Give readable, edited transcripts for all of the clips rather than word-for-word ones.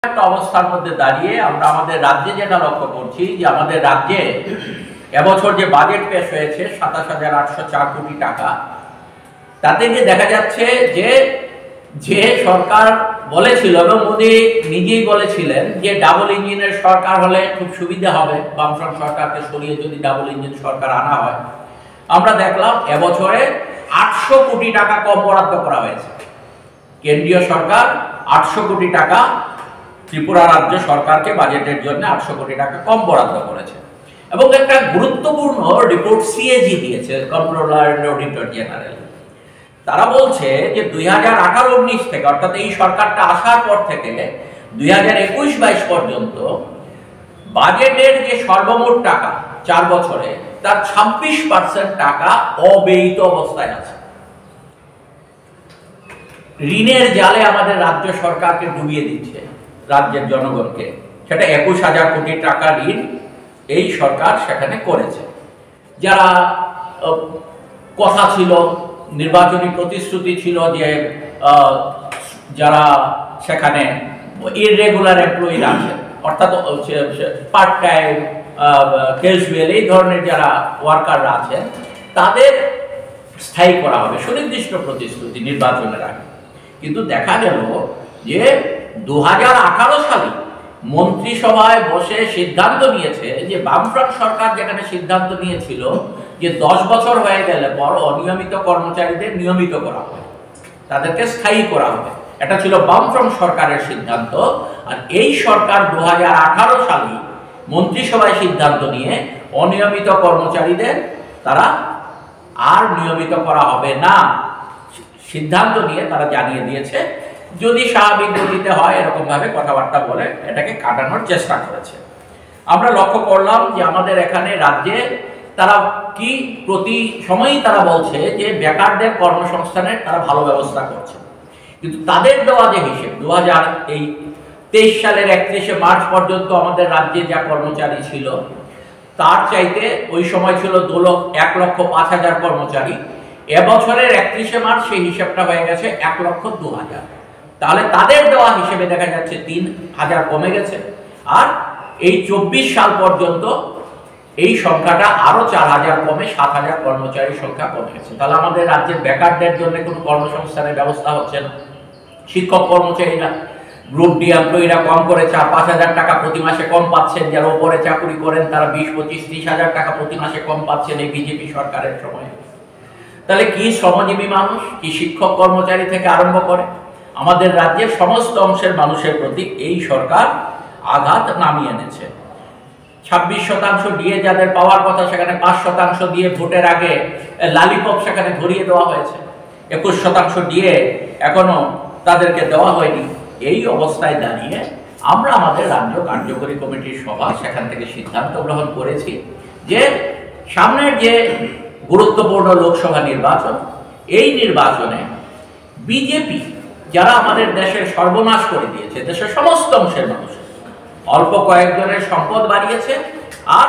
একটা অবস্থার মধ্যে দাঁড়িয়ে আমরা আমাদের রাজ্যে যেটা লক্ষ্য করছি যে আমাদের রাজ্যে এবছর যে বাজেট পেশ হয়েছে ২৭,৮০৪ কোটি টাকা, তাতে গিয়ে দেখা যাচ্ছে যে যে সরকার বলেছিল এবং মোদী নিজেই বলেছিলেন যে ডাবল ইঞ্জিনের সরকার হলে খুব সুবিধা হবে, বামফ্রন্ট সরকারকে সরিয়ে যদি ডাবল ইঞ্জিন সরকার আনা হয়, আমরা দেখলাম এবছরে ৮০০ কোটি টাকা কম বরাদ্দ করা হয়েছে। কেন্দ্রীয় সরকার ৮০০ কোটি টাকা ত্রিপুরা রাজ্য সরকারকে বাজেটের জন্য ৮০০ কোটি টাকা কম বরাদ্দ করেছে। এবং একটা গুরুত্বপূর্ণ রিপোর্ট সিএজি দিয়েছে, কন্ট্রোলার এন্ড অডিটর জেনারেল। তারা বলছে যে ২০১৮-১৯ থেকে, অর্থাৎ এই সরকারটা আসার পর থেকে ২০২১-২২ পর্যন্ত বাজেটের যে সর্বমোট টাকা ৪ বছরে, তার ২৬% টাকা অব্যয়িত অবস্থায় আছে। ঋণের জালে আমাদের রাজ্য সরকারকে ডুবিয়ে দিচ্ছে, রাজ্যের জনগণকে। সেটা ২১,০০০ কোটি টাকা ঋণ এই সরকার সেখানে করেছে। যারা কথা ছিল, নির্বাচনী প্রতিশ্রুতি ছিল যে যারা সেখানে ইররেগুলার এমপ্লয়ি আছেন, অর্থাৎ পার্ট টাইম, ক্যাজুয়াল, এই ধরনের যারা ওয়ার্কাররা আছেন, তাদের স্থায়ী করা হবে, সুনির্দিষ্ট প্রতিশ্রুতি নির্বাচনের আগে। কিন্তু দেখা গেল যে ২০১৮ সালে মন্ত্রিসভায় বসে সিদ্ধান্ত নিয়েছে যে বামফ্রন্ট সরকার যেখানে সিদ্ধান্ত নিয়েছিল যে ১০ বছর হয়ে গেলে পর অনিয়মিত কর্মচারীদের নিয়মিত করা হবে, তাদেরকে স্থায়ী করা হবে, এটা ছিল বামফ্রন্ট সরকারের সিদ্ধান্ত। আর এই সরকার ২০১৮ সালে মন্ত্রিসভায় সিদ্ধান্ত নিয়ে অনিয়মিত কর্মচারীদের তারা আর নিয়মিত করা হবে না সিদ্ধান্ত নিয়ে তারা জানিয়ে দিয়েছে। যদি স্বাভাবিক গতিতে হয় এরকম ভাবে কথাবার্তা বলে এটাকে কাটানোর চেষ্টা করেছে। আমরা লক্ষ্য করলাম যে আমাদের এখানে রাজ্যে তারা কি প্রতি সময়ই তারা বলছে যে বেকারদের কর্মসংস্থানের তারা ভালো ব্যবস্থা করছে, কিন্তু তাদের দেওয়া যে হিসেব ২০২৩ সালের ৩১শে মার্চ পর্যন্ত আমাদের রাজ্যে যা কর্মচারী ছিল তার চাইতে ওই সময় ছিল ১,০৫,০০০ কর্মচারী। এবছরের ৩১শে মার্চ সেই হিসাবটা হয়ে গেছে ১,০০,০০০। তাহলে তাদের দেওয়া হিসেবে দেখা যাচ্ছে ৩,০০০ কমে গেছে। আর এই ২৪ সাল পর্যন্ত এই সংখ্যাটা আরো ৪,০০০ কমে ৭,০০০ কর্মচারীর সংখ্যা কমে গেছে। তাহলে আমাদের রাজ্যের বেকারদের জন্য কোনো কর্মসংস্থানের ব্যবস্থা হচ্ছে না। শিক্ষক কর্মচারীরা, গ্রুপ ডি এমপ্লয়িরা কম করে ৪-৫,০০০ টাকা প্রতি মাসে কম পাচ্ছেন। যারা উপরে চাকরি করেন তারা ২০-২৫-৩০,০০০ টাকা প্রতি মাসে কম পাচ্ছেন এই বিজেপি সরকারের সময়। তাহলে কি শ্রমজীবী মানুষ, কি শিক্ষক কর্মচারী থেকে আরম্ভ করে আমাদের রাজ্যের সমস্ত অংশের মানুষের প্রতি এই সরকার আঘাত নামিয়ে এনেছে। ২৬% ডিএ যাদের পাওয়ার কথা সেখানে ৫% দিয়ে ভোটের আগে লালিপপ সেখানে ধরিয়ে দেওয়া হয়েছে। ২১% ডিএ এখনো তাদেরকে দেওয়া হয়নি। এই অবস্থায় দাঁড়িয়ে আমরা আমাদের রাজ্য কার্যকরী কমিটির সভা সেখান থেকে সিদ্ধান্ত গ্রহণ করেছি যে সামনের যে গুরুত্বপূর্ণ লোকসভা নির্বাচন, এই নির্বাচনে বিজেপি যারা আমাদের দেশের সর্বনাশ করে দিয়েছে, দেশের সমস্ত অংশের মানুষের, অল্প কয়েকজনের সম্পদ বাড়িয়েছে আর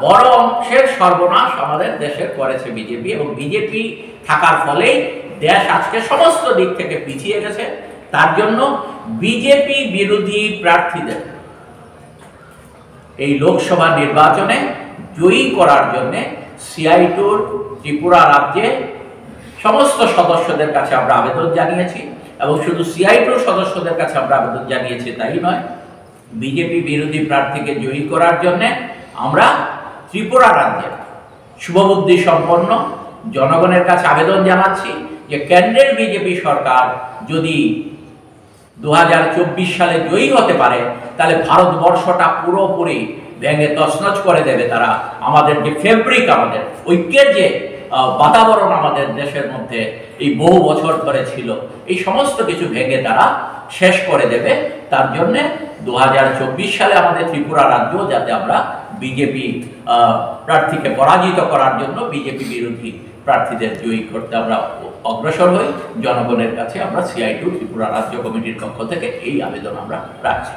বড় অংশের সর্বনাশ আমাদের দেশের করেছে বিজেপি। এবং বিজেপি থাকার ফলেই দেশ আজকে সমস্ত দিক থেকে পিছিয়ে গেছে। তার জন্য বিজেপি বিরোধী প্রার্থীদের এই লোকসভা নির্বাচনে জয়ী করার জন্য সিআইটুর ত্রিপুরা রাজ্যে সমস্ত সদস্যদের কাছে আমরা আবেদন জানিয়েছি। এবং শুধু সিআইটুর সদস্যদের কাছে আমরা আবেদন জানিয়েছি তাই নয়, বিজেপি বিরোধী প্রার্থীকে জয়ী করার জন্য আমরা ত্রিপুরা রাজ্যের শুভবুদ্ধি সম্পন্ন জনগণের কাছে আবেদন জানাচ্ছি যে কেন্দ্রের বিজেপি সরকার যদি ২০২৪ সালে জয়ী হতে পারে তাহলে ভারতবর্ষটা পুরোপুরি ভেঙে তছনছ করে দেবে তারা। আমাদের যে ফেব্রিক, আমাদের ঐক্যের যে বাতাবরণ আমাদের দেশের মধ্যে এই বহু বছর ধরে ছিল, এই সমস্ত কিছু ভেঙে তারা শেষ করে দেবে। তার জন্য ২০২৪ সালে আমাদের ত্রিপুরা রাজ্য যাতে আমরা বিজেপি প্রার্থীকে পরাজিত করার জন্য বিজেপি বিরোধী প্রার্থীদের জয়ী করতে আমরা অগ্রসর হই, জনগণের কাছে আমরা সিআইটু ত্রিপুরা রাজ্য কমিটির পক্ষ থেকে এই আবেদন আমরা রাখছি।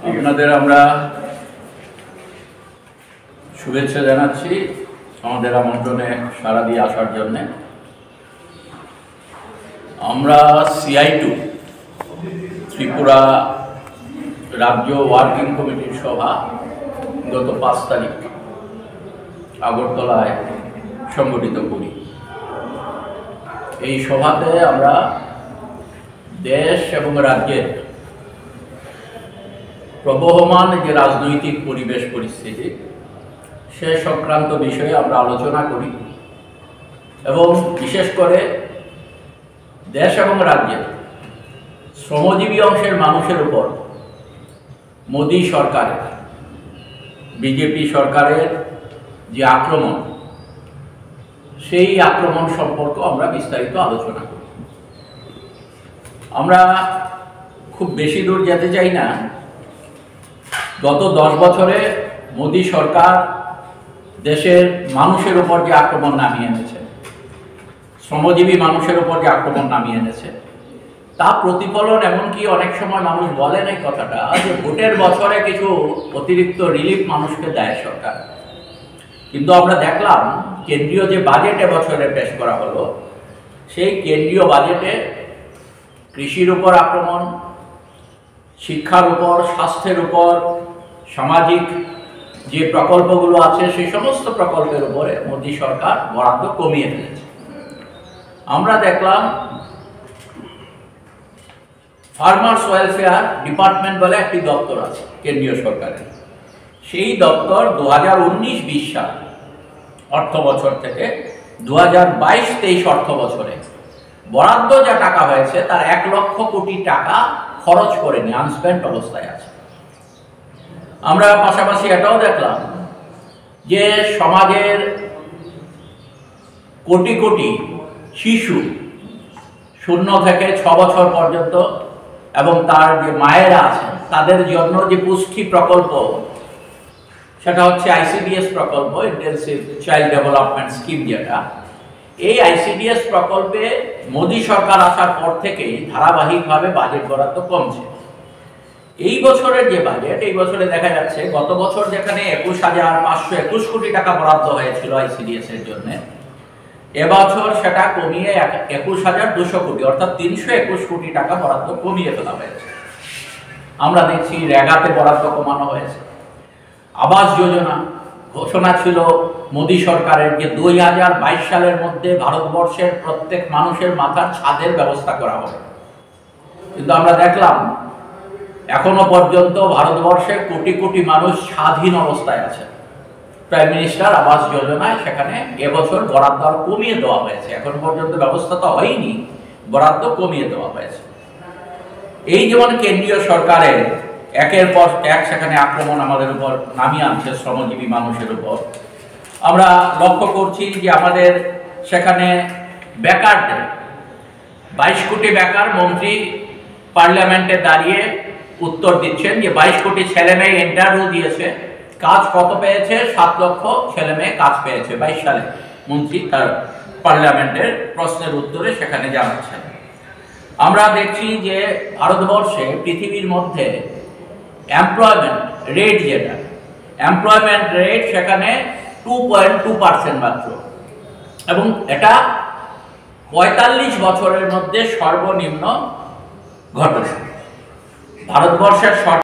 আপনাদের আমরা শুভেচ্ছা জানাচ্ছি আমাদের আমন্ত্রণে সাড়া দিয়ে আসার জন্য। আমরা সিআইটু ত্রিপুরা রাজ্য ওয়ার্কিং কমিটির সভা গত 5 তারিখ আগরতলায় সংগঠিত করি। এই সভাতে আমরা দেশ এবং রাজ্যের প্রবহমান যে রাজনৈতিক পরিবেশ পরিস্থিতি সে সংক্রান্ত বিষয়ে আমরা আলোচনা করি এবং বিশেষ করে দেশ এবং রাজ্যের শ্রমজীবী অংশের মানুষের উপর মোদী সরকারের, বিজেপি সরকারের যে আক্রমণ, সেই আক্রমণ সম্পর্কে আমরা বিস্তারিত আলোচনা করি। আমরা খুব বেশি দূর যেতে চাই না। গত 10 বছরে মোদী সরকার দেশের মানুষের উপর যে আক্রমণ নামিয়ে এনেছে, শ্রমজীবী মানুষের উপর যে আক্রমণ নামিয়ে এনেছে, তা প্রতিফলন এমনকি অনেক সময় মানুষ বলেন এই কথাটা যে ভোটের বছরে কিছু অতিরিক্ত রিলিফ মানুষকে দেয় সরকার। কিন্তু আমরা দেখলাম কেন্দ্রীয় যে বাজেট এবছরে পেশ করা হলো, সেই কেন্দ্রীয় বাজেটে কৃষির উপর আক্রমণ, শিক্ষার উপর, স্বাস্থ্যের উপর, সামাজিক যে প্রকল্পগুলো আছে সেই সমস্ত প্রকল্পের উপরে মোদী সরকার বরাদ্দ কমিয়ে ফেলেছে। আমরা দেখলাম ফার্মার্স ওয়েলফেয়ার ডিপার্টমেন্ট বলে একটি দপ্তর আছে কেন্দ্রীয় সরকারের। সেই দপ্তর 2019-20 সাল অর্থ বছর থেকে 2022-23 অর্থ বছরে বরাদ্দ যা টাকা হয়েছে তার 1 লক্ষ কোটি টাকা খরচ করেনি, আনস্পেন্ট অবস্থায় আছে। আমরা পাশাপাশি এটাও দেখলাম যে সমাজের কোটি কোটি শিশু 0 থেকে 6 বছর পর্যন্ত এবং তার যে মায়েরা আছেন তাদের জন্য যে পুষ্টি প্রকল্প, সেটা হচ্ছে আইসিডিএস প্রকল্প, ইন্টেনসিভ চাইল্ড ডেভেলপমেন্ট স্কিম, যেটা এই আইসিডিএস প্রকল্পে মোদী সরকার আসার পর থেকেই ধারাবাহিকভাবে বাজেট বরাদ্দ কমছে। এই বছরের যে বাজেট, এই বছরে দেখা যাচ্ছে গত বছর যেখানে 21,521 কোটি টাকা বরাদ্দ হয়েছিল আইসিডিএস এর জন্য, এবছর সেটা কমিয়ে 21,200 কোটি অর্থাৎ 321 কোটি টাকা বরাদ্দ কমিয়ে ফেলা হয়েছে। আমরা দেখছি রেগাতে বরাদ্দ কমানো হয়েছে। আবাস যোজনা ঘোষণা ছিল মোদী সরকারের যে 2022 সালের মধ্যে ভারতবর্ষের প্রত্যেক মানুষের মাথার ছাদের ব্যবস্থা করা হবে, কিন্তু আমরা দেখলাম এখনো পর্যন্ত ভারতবর্ষের কোটি কোটি মানুষ স্বাধীন অবস্থায় আছে। প্রাইম মিনিস্টার আবাস যোজনায় সেখানে এবছর বরাদ্দ কমিয়ে দেওয়া হয়েছে। এখন পর্যন্ত ব্যবস্থা তো হয়নি, বরাদ্দ কমিয়ে দেওয়া হয়েছে। এই যেমন কেন্দ্রীয় সরকারের একের পর এক সেখানে আক্রমণ আমাদের উপর নামিয়ে আনছে শ্রমজীবী মানুষের উপর। আমরা লক্ষ্য করছি যে আমাদের সেখানে বেকারদের 22 কোটি বেকার, মন্ত্রী পার্লামেন্টে দাঁড়িয়ে উত্তর দিচ্ছেন যে 22 কোটি ছেলে মেয়ে ইন্টারভিউ দিয়েছে, কাজ কত পেয়েছে? 7 লক্ষ ছেলে মেয়ে কাজ পেয়েছে 22 সালে। মন্ত্রী তার পার্লামেন্টের প্রশ্নের উত্তরে সেখানে জানাচ্ছেন। আমরা দেখছি যে ভারতবর্ষে পৃথিবীর মধ্যে এমপ্লয়মেন্ট রেট, যেটা এমপ্লয়মেন্ট রেট সেখানে 2.2% মাত্র, এবং এটা 45 বছরের মধ্যে সর্বনিম্ন ঘটনা। ভারতবর্ষের